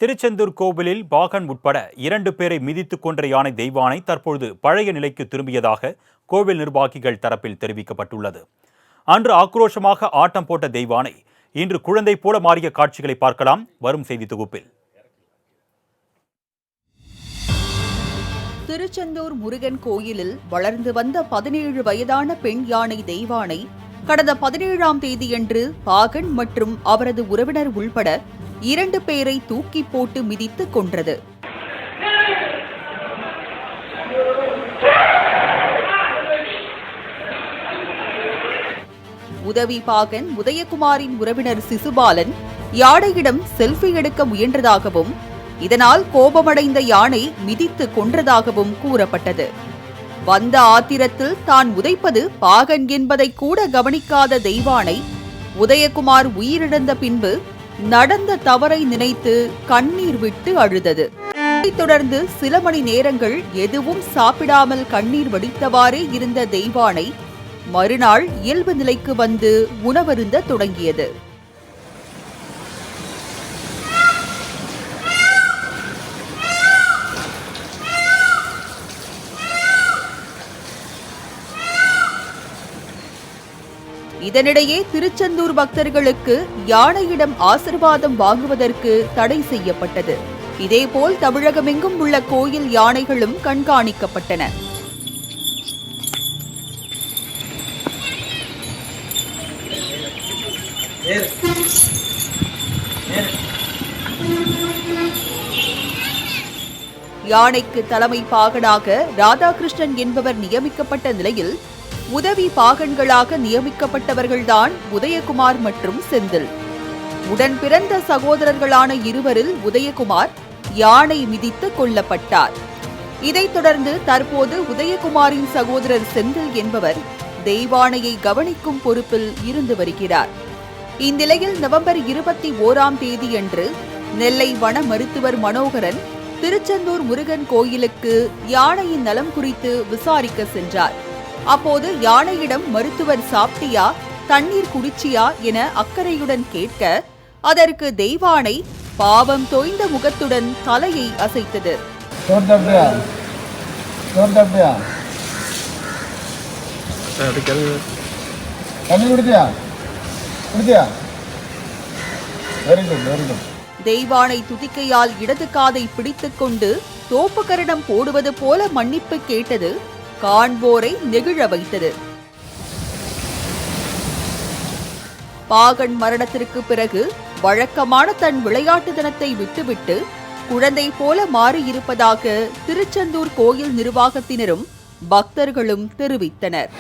திருச்செந்தூர் கோவிலில் பாகன் உட்பட 2 பேரை மிதித்துக் கொன்ற யானை தெய்வானை தற்பொழுது பழைய நிலைக்கு திரும்பியதாக கோவில் நிர்வாகிகள் தரப்பில் தெரிவிக்கப்பட்டுள்ளது. அன்று ஆக்ரோஷமாக ஆட்டம் போட்ட தெய்வானை இன்று குழந்தை போல மாறிய காட்சிகளை பார்க்கலாம் வரும் செய்தி தொகுப்பில். திருச்செந்தூர் முருகன் கோயிலில் வளர்ந்து வந்த 17 வயதான பெண் யானை தெய்வானை கடந்த 17ஆம் தேதியன்று பாகன் மற்றும் அவரது உறவினர் உள்பட 2 பேரை தூக்கி போட்டு மிதித்து கொன்றது. உதவி பாகன் உதயகுமாரின் உறவினர் சிசுபாலன் யானையிடம் செல்ஃபி எடுக்க முயன்றதாகவும் இதனால் கோபமடைந்த யானை மிதித்து கொன்றதாகவும் கூறப்பட்டது. வந்த ஆத்திரத்தில் தான் உதைப்பது பாகன் என்பதை கூட கவனிக்காத தெய்வானை உதயகுமார் உயிரிழந்த பின்பு நடந்த தவறை நினைத்து கண்ணீர் விட்டு அழுதது. இதைத் தொடர்ந்து சில மணி நேரங்கள் எதுவும் சாப்பிடாமல் கண்ணீர் வடித்தவாறே இருந்த தெய்வானை மறுநாள் இயல்பு நிலைக்கு வந்து உணவருந்த தொடங்கியது. இதனிடையே திருச்செந்தூர் பக்தர்களுக்கு யானையிடம் ஆசீர்வாதம் வாங்குவதற்கு தடை செய்யப்பட்டது. இதேபோல் தமிழகமெங்கும் உள்ள கோயில் யானைகளும் கண்காணிக்கப்பட்டன. யானைக்கு தலைமை பாகனாக ராதாகிருஷ்ணன் என்பவர் நியமிக்கப்பட்ட நிலையில் உதவி பாகன்களாக நியமிக்கப்பட்டவர்கள்தான் உதயகுமார் மற்றும் செந்தில். உடன் பிறந்த சகோதரர்களான இருவரில் உதயகுமார் யானை மிதித்து கொல்லப்பட்டார். இதைத் தொடர்ந்து தற்போது உதயகுமாரின் சகோதரர் செந்தில் என்பவர் தெய்வானையை கவனிக்கும் பொறுப்பில் இருந்து வருகிறார். இந்நிலையில் நவம்பர் 21ஆம் தேதியன்று நெல்லை வன மருத்துவர் மனோகரன் திருச்செந்தூர் முருகன் கோயிலுக்கு யானையின் நலம் குறித்து விசாரிக்க சென்றார். அப்போது யானையிடம் மருத்துவர் சாப்பிட்டியா, தண்ணீர் குடிச்சியா என அக்கறையுடன் கேட்க அதற்கு தெய்வானை பாவம் தோய்ந்த முகத்துடன் தலையை அசைத்தது. தெய்வானை துதிக்கையால் இடது காதை பிடித்துக் கொண்டு தோப்புக்கரணம் போடுவது போல மன்னிப்பு கேட்டது காண்போரை நெகிழ வைத்தது. பாகன் மரணத்திற்கு பிறகு வழக்கமான தன் விளையாட்டுத்தனத்தை விட்டுவிட்டு குழந்தை போல மாறியிருப்பதாக திருச்செந்தூர் கோயில் நிர்வாகத்தினரும் பக்தர்களும் தெரிவித்தனர்.